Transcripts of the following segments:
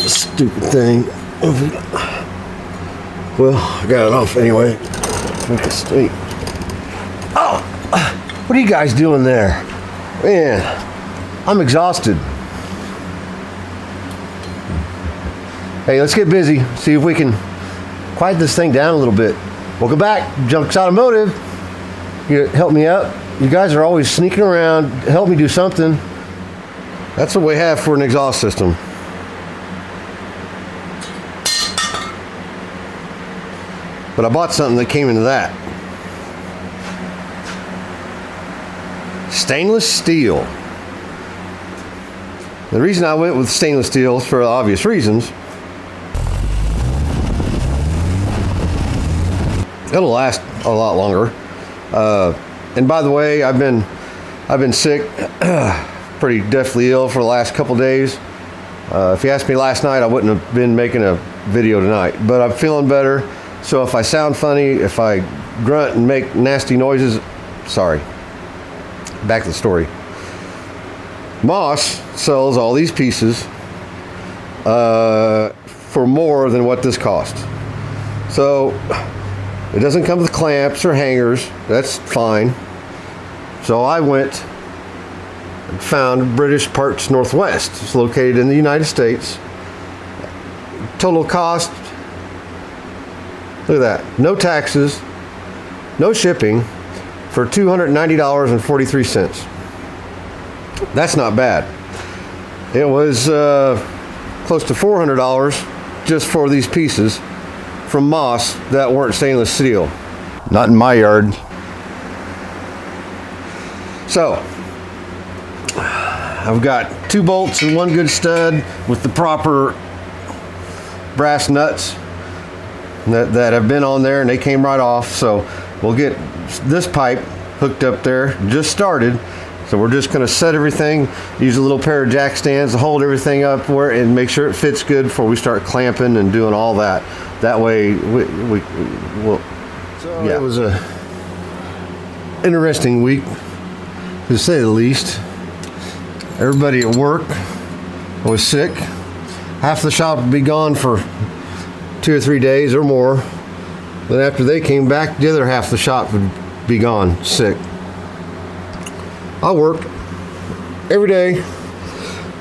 Stupid thing. Well, I got it off anyway. Make it straight. Oh, what are you guys doing there? Man, I'm exhausted. Hey, let's get busy. See if we can quiet this thing down a little bit. Welcome back, Junks Automotive. You help me out. You guys are always sneaking around. Help me do something. That's what we have for an exhaust system. But I bought something that came into that. Stainless steel. The reason I went with stainless steel is for obvious reasons. It'll last a lot longer. And by the way, I've been sick, pretty deathly ill for the last couple days. If you asked me last night, I wouldn't have been making a video tonight. But I'm feeling better. So if I sound funny, if I grunt and make nasty noises, sorry. Back to the story. Moss sells all these pieces for more than what this cost. So it doesn't come with clamps or hangers. That's fine. So I went and found British Parts Northwest. It's located in the United States. Total cost, look at that. No taxes, no shipping, for $290.43. That's not bad. It was close to $400 just for these pieces from Moss that weren't stainless steel. Not in my yard. So, I've got 2 bolts and 1 good stud with the proper brass nuts that have been on there, and they came right off. So we'll get this pipe hooked up there, just started. So we're just going to set everything, use a little pair of jack stands to hold everything up where and make sure it fits good before we start clamping and doing all that. That way we'll. So yeah. It was a interesting week, to say the least. Everybody at work was sick. Half the shop would be gone for 2 or 3 days or more. Then after they came back, the other half of the shop would be gone sick. I worked every day.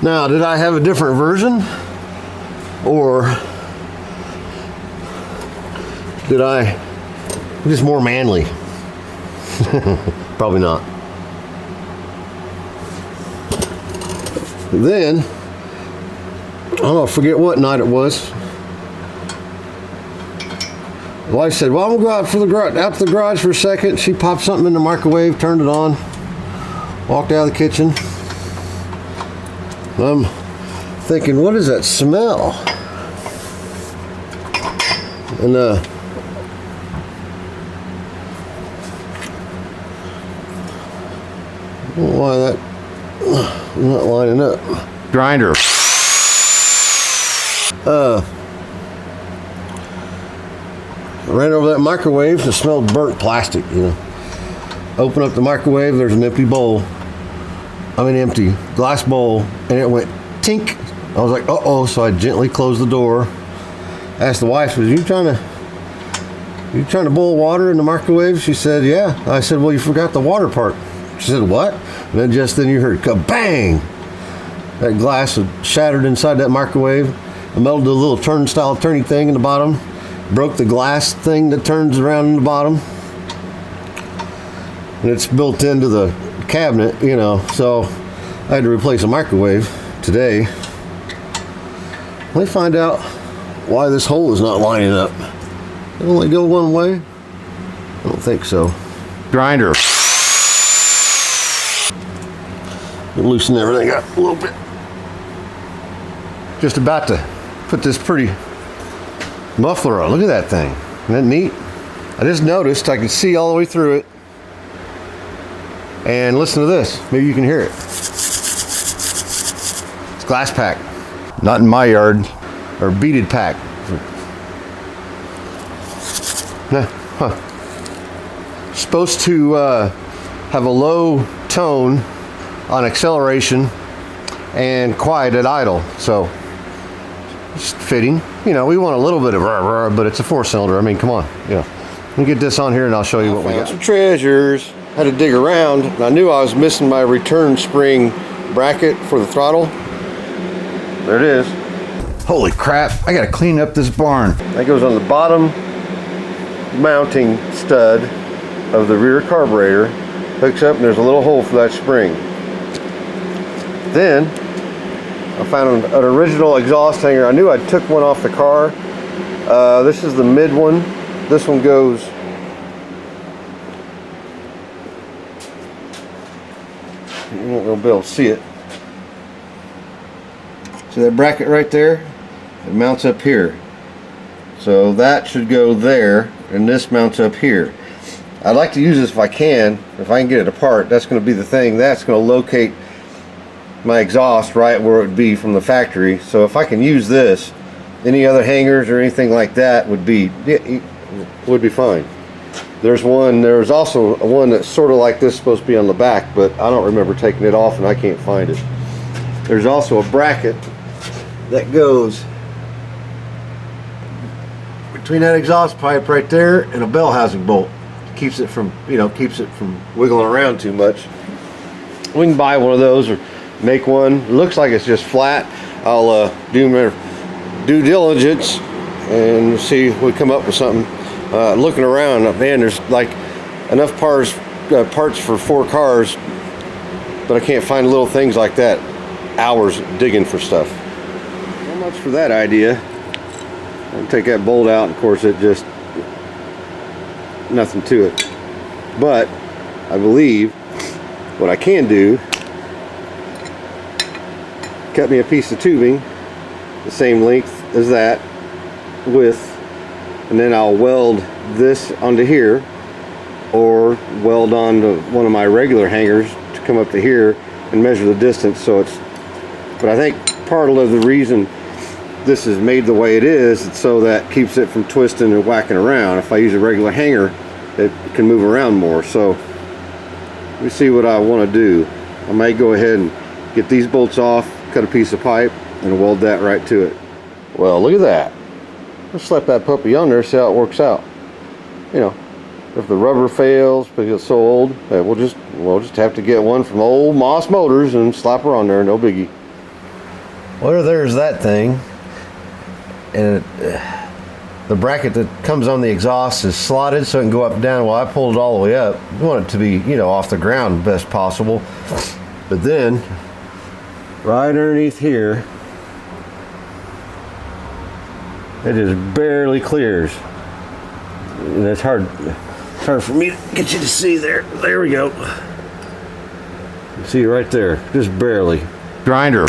Now, did I have a different version? Or did I just more manly? Probably not. Then, I don't know, forget what night it was. The wife said, well, I'm gonna go out to the garage for a second. She popped something in the microwave, turned it on, walked out of the kitchen. I'm thinking, what is that smell? And I don't know why that not lining up. Grinder. I ran over that microwave and it smelled burnt plastic, you know. Open up the microwave, there's an empty bowl. I mean, empty glass bowl, and it went tink. I was like, uh-oh, so I gently closed the door. Asked the wife, was you trying to boil water in the microwave? She said, yeah. I said, well, you forgot the water part. She said, what? And then just then you heard kabang! That glass had shattered inside that microwave. I melted a little turnstile turning thing in the bottom. Broke the glass thing that turns around in the bottom. And it's built into the cabinet, you know, so I had to replace a microwave today. Let me find out why this hole is not lining up. It only go one way? I don't think so. Grinder. Loosen everything up a little bit. Just about to put this pretty muffler on. Look at that thing. Isn't that neat? I just noticed I could see all the way through it. And listen to this. Maybe you can hear it. It's glass pack. Not in my yard. Or beaded pack. Supposed to have a low tone on acceleration and quiet at idle. So Just fitting. You know, we want a little bit of rah, but it's a 4-cylinder. I mean, come on. Yeah. Let me get this on here and I'll show you what we got. Some treasures. Had to dig around. And I knew I was missing my return spring bracket for the throttle. There it is. Holy crap, I gotta clean up this barn. That goes on the bottom mounting stud of the rear carburetor. Hooks up and there's a little hole for that spring. Then I found an original exhaust hanger. I knew I took one off the car. This is the mid one. This one goes you won't be able to see it. See that bracket right there? It mounts up here. So that should go there, and this mounts up here. I'd like to use this if I can. If I can get it apart, that's going to be the thing. That's going to locate my exhaust right where it would be from the factory. So if I can use this, any other hangers or anything like that would be fine. There's also one that's sort of like this, supposed to be on the back, but I don't remember taking it off and I can't find it. There's also a bracket that goes between that exhaust pipe right there and a bell housing bolt. Keeps it from wiggling around too much. We can buy one of those or make one. It looks like it's just flat. I'll do my due diligence and see if we come up with something. Looking around, man, there's like enough parts for 4 cars, but I can't find little things like that. Hours digging for stuff. Not much for that idea. I'll take that bolt out, and of course it just nothing to it. But I believe what I can do, cut me a piece of tubing the same length as that, width, and then I'll weld this onto here, or weld onto one of my regular hangers to come up to here and measure the distance. So it's, but I think part of the reason this is made the way it is, it's so that keeps it from twisting and whacking around. If I use a regular hanger, it can move around more. So let me see what I want to do. I might go ahead and get these bolts off, cut a piece of pipe, and weld that right to it. Well, look at that. Let's slap that puppy on there, see how it works out. You know, if the rubber fails because it's so old, we'll just have to get one from old Moss Motors and slap her on there, no biggie. Well, there's that thing. And the bracket that comes on the exhaust is slotted so it can go up and down. Well, I pulled it all the way up. You want it to be, you know, off the ground best possible. But then, right underneath here, it just barely clears. And it's hard for me to get you to see there. There we go. You see it right there, just barely. Grinder.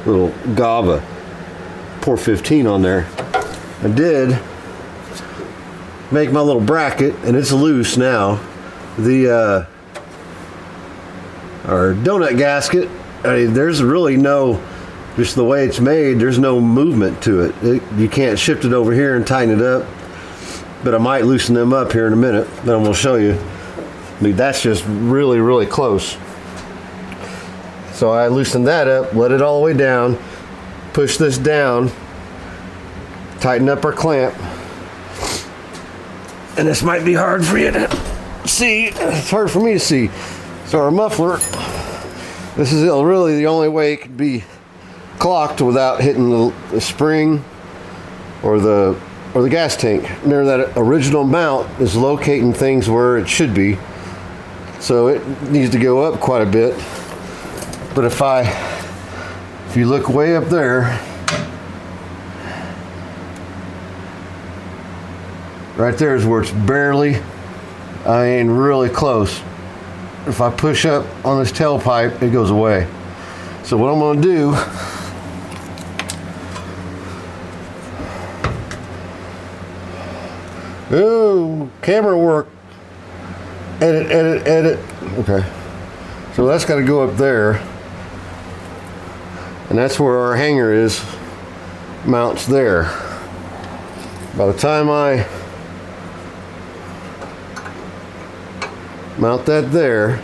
Little GABA. Pour 15 on there. I did make my little bracket, and it's loose now. The our donut gasket, I mean, there's really no, just the way it's made, there's no movement to it. You can't shift it over here and tighten it up, but I might loosen them up here in a minute. Then I'm going to show you. I mean, that's just really, really close. So I loosened that up, let it all the way down, push this down, tighten up our clamp. And this might be hard for you to see. It's hard for me to see. So our muffler, this is really the only way it could be clocked without hitting the spring or the gas tank. There, that original mount is locating things where it should be. So it needs to go up quite a bit. But if you look way up there, right there is where it's barely, really close. If I push up on this tailpipe, it goes away. So what I'm going to do, oh, camera work, edit. Okay, so that's got to go up there. And that's where our hanger is, mounts there. By the time I mount that there,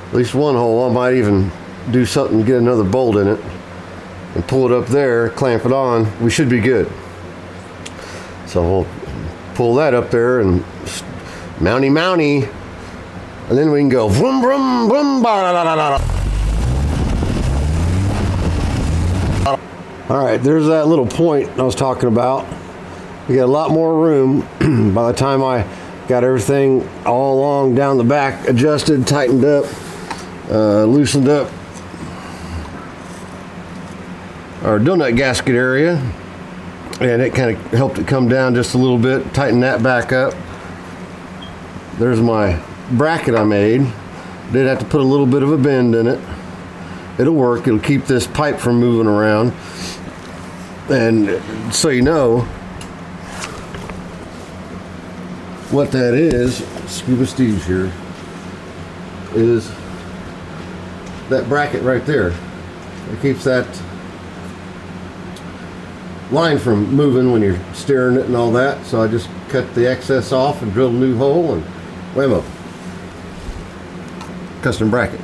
at least one hole, I might even do something to get another bolt in it. and pull it up there, clamp it on, we should be good. So we'll pull that up there and mounty, and then we can go vroom, vroom, vroom, ba-da-da-da-da. All right, there's that little point I was talking about. We got a lot more room. By the time I got everything all along down the back, adjusted, tightened up, loosened up our donut gasket area, and it kind of helped it come down just a little bit, tighten that back up. There's my bracket I made. Did have to put a little bit of a bend in it. It'll work. It'll keep this pipe from moving around. And so you know what that is, Scuba Steve's here, is that bracket right there. It keeps that line from moving when you're steering it and all that. So I just cut the excess off and drilled a new hole, and whammo. Custom bracket.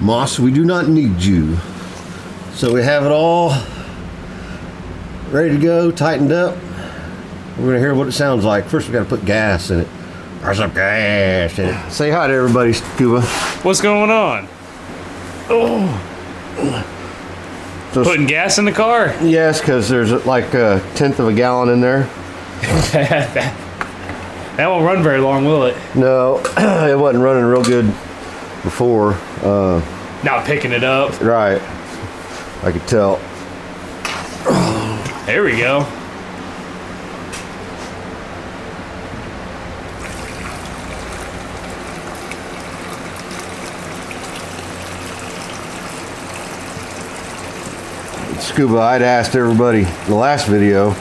Moss, we do not need you. So we have it all ready to go, tightened up. We're gonna hear what it sounds like. First we gotta put gas in it. There's some gas in it. Say hi to everybody, Scuba. What's going on? Oh. So, Putting gas in the car? yes, because there's like a 1/10 of a gallon in there. That won't run very long, will it? No, it wasn't running real good before. Not picking it up. Right. I could tell. There we go. Scuba, I'd asked everybody in the last video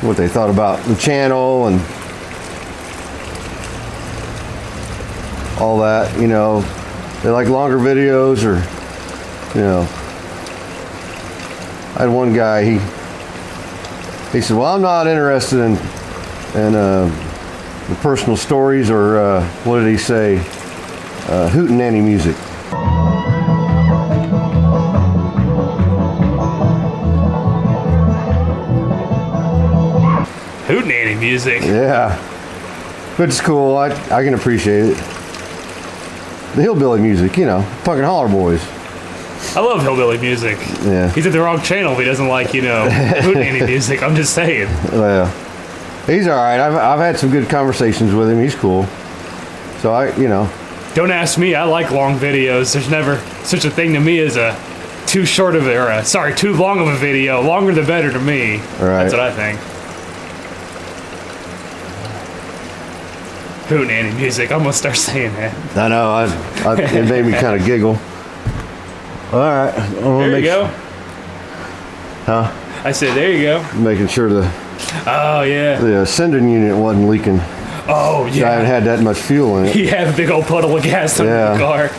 what they thought about the channel and all that. You know, they like longer videos, or, you know. I had one guy, he said, well, I'm not interested in the personal stories, or what did he say, hootenanny music. Hootenanny music. Yeah, but it's cool. I can appreciate it. The hillbilly music, you know, punk and holler boys. I love hillbilly music. Yeah. He's at the wrong channel if he doesn't like, hootenanny music. I'm just saying. Well, he's all right. I've had some good conversations with him. He's cool. So Don't ask me. I like long videos. There's never such a thing to me as a too short of too long of a video. Longer the better to me. Right. That's what I think. Hootenanny music. I'm gonna start saying that. I know. It made me kind of giggle. All right. There you go. Huh? I said, there you go. Making sure Oh, yeah. the sending unit wasn't leaking. Oh, I yeah. haven't had that much fuel in it. You have a big old puddle of gas in Yeah. the car.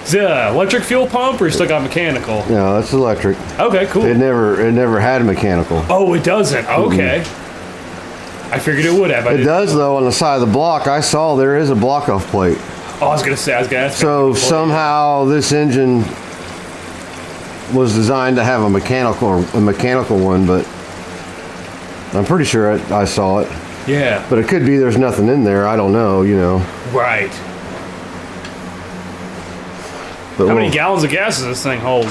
Is it an electric fuel pump, or you still got mechanical? No, it's electric. Okay, cool. It never had mechanical. Oh, it doesn't? Okay. I figured it would have. It does, though. On the side of the block, I saw there is a block-off plate. Oh, I was going to ask. So somehow this engine was designed to have a mechanical one, but I'm pretty sure I saw it. Yeah. But it could be there's nothing in there. I don't know, Right. But How many gallons of gas does this thing hold?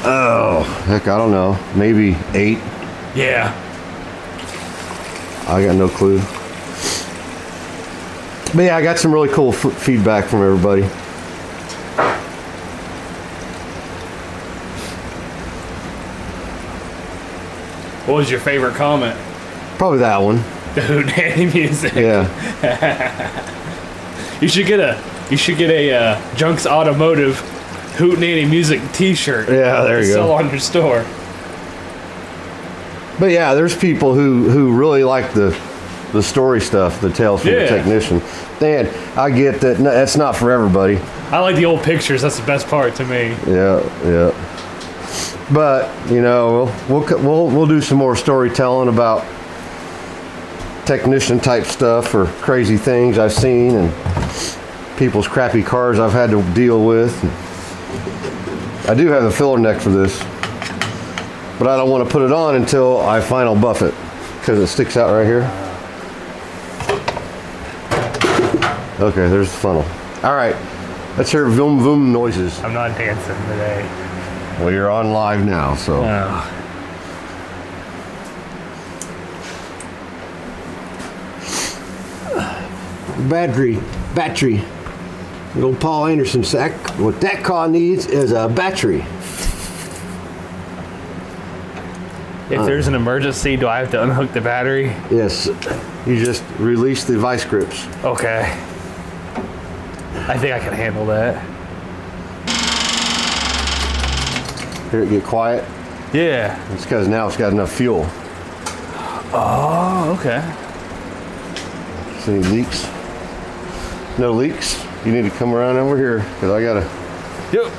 Oh, heck, I don't know. Maybe 8. Yeah. I got no clue. But yeah, I got some really cool feedback from everybody. What was your favorite comment? Probably that one. The hootenanny music. Yeah. You should get a Junks Automotive hootenanny music T-shirt. Yeah, there you go. Sell on your store. But yeah, there's people who really like the story stuff, the tales from the technician. And I get that that's not for everybody. I like the old pictures. That's the best part to me. Yeah. But we'll do some more storytelling about technician type stuff, or crazy things I've seen and people's crappy cars I've had to deal with. I do have the filler neck for this, but I don't want to put it on until I final buff it because it sticks out right here. Okay, there's the funnel. All right, let's hear vroom vroom noises. I'm not dancing today. Well, you're on live now, so. Battery. Little Paul Anderson sack. What that car needs is a battery. If there's an emergency, do I have to unhook the battery? Yes, you just release the vice grips. Okay. I think I can handle that. Hear it get quiet? Yeah. It's because now it's got enough fuel. Oh, okay. See any leaks? No leaks? You need to come around over here because I gotta. Yep.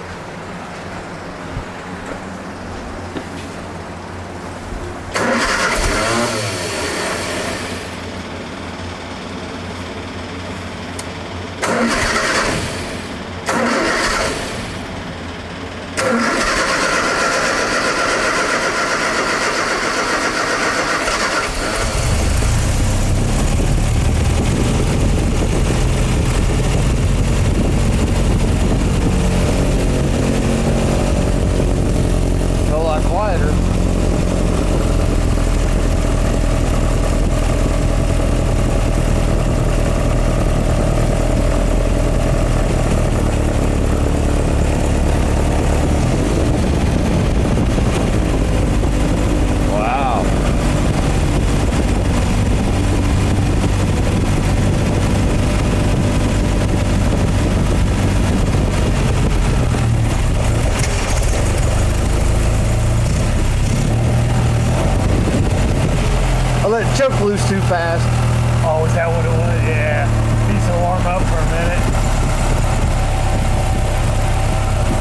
Choke loose too fast. Oh, is that what it was? Yeah. Needs to warm up for a minute.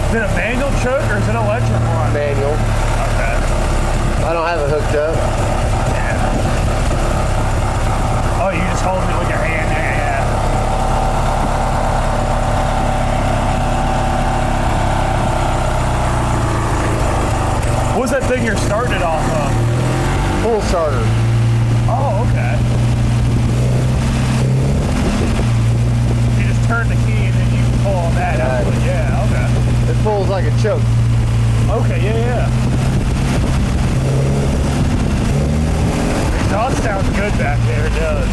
Is it a manual choke or is it an electric one? Manual. Okay. I don't have it hooked up. Yeah. Oh, you just hold it with your hand. Yeah. What was that thing you're starting it off of? Full starter. Oh, okay. You just turn the key and then you can pull on that. Right. Yeah, okay. It pulls like a choke. Okay, yeah. Exhaust sounds good back there, it does.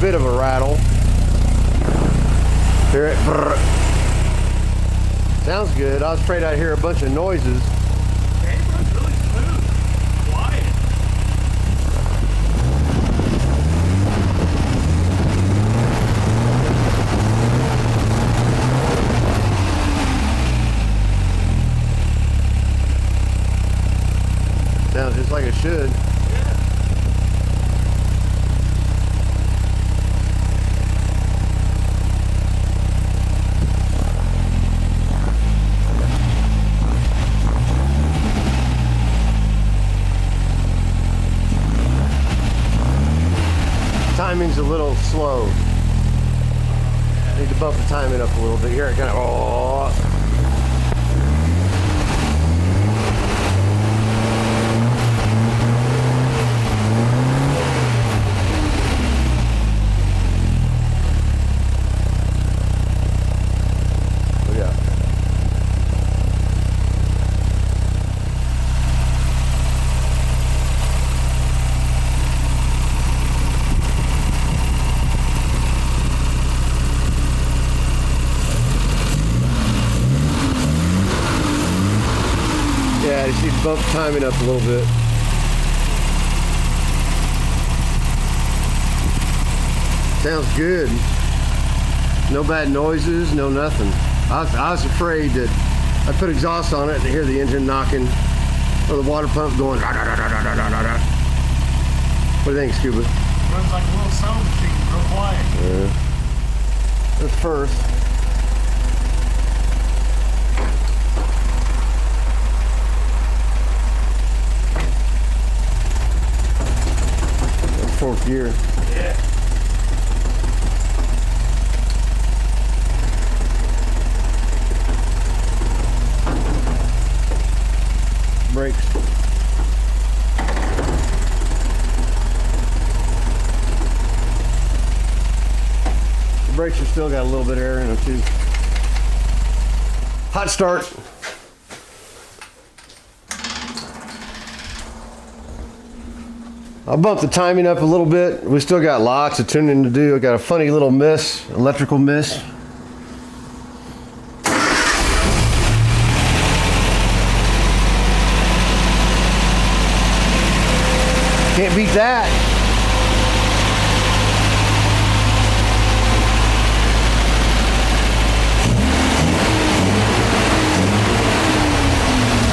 Bit of a rattle. Hear it? Brrr. Sounds good. I was afraid I'd hear a bunch of noises. It runs really smooth. Quiet. Sounds just like it should. Timing's a little slow. Need to bump the timing up a little bit here. It kind of yeah. Yeah, I just need to bump the timing up a little bit. Sounds good. No bad noises, no nothing. I was afraid that I put exhaust on it to hear the engine knocking or the water pump going. What do you think, Scuba? Runs like a little sound machine, real quiet. That's first. That's fourth gear. Yeah. Brakes. The brakes have still got a little bit of air in them too. Hot start. I'll bump the timing up a little bit. We still got lots of tuning to do. I got a funny little miss, electrical miss. Can't beat that.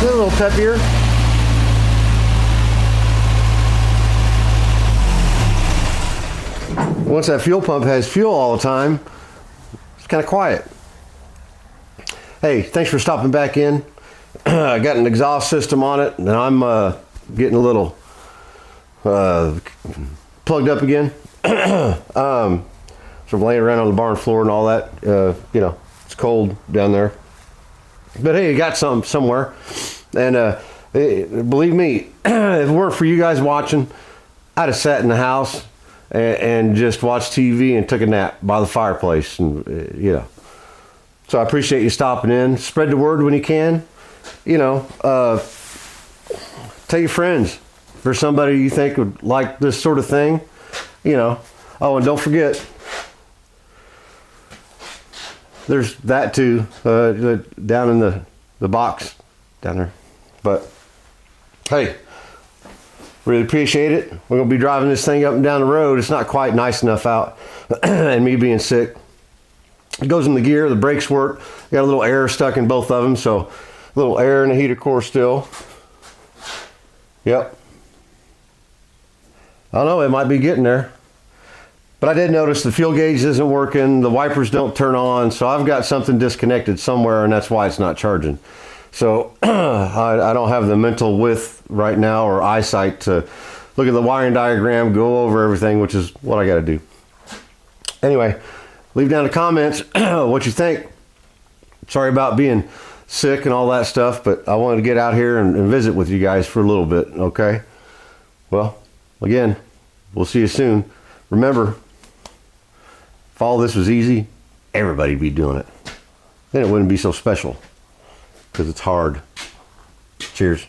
A little peppier. Once that fuel pump has fuel all the time, it's kind of quiet. Hey, thanks for stopping back in. I got an exhaust system on it, and I'm getting a little plugged up again. So I'm laying around on the barn floor and all that. You know, it's cold down there. But hey, you got something somewhere. And believe me, if it weren't for you guys watching, I'd have sat in the house and just watched TV and took a nap by the fireplace. And, you know. So I appreciate you stopping in. Spread the word when you can. You know, tell your friends. If there's somebody you think would like this sort of thing, you know. Oh, and don't forget, there's that too, down in the box down there. But hey, really appreciate it. We're gonna be driving this thing up and down the road. It's not quite nice enough out, and me being sick. It goes in the gear, the brakes work. Got a little air stuck in both of them, so a little air in the heater core still. Yep. I don't know, it might be getting there. But I did notice the fuel gauge isn't working, the wipers don't turn on, so I've got something disconnected somewhere, and that's why it's not charging. So I don't have the mental width right now or eyesight to look at the wiring diagram, go over everything, which is what I got to do. Anyway, leave down the comments what you think. Sorry about being sick and all that stuff, but I wanted to get out here and visit with you guys for a little bit, okay? Well, again, we'll see you soon. Remember, if all this was easy, everybody'd be doing it. Then it wouldn't be so special, because it's hard. Cheers.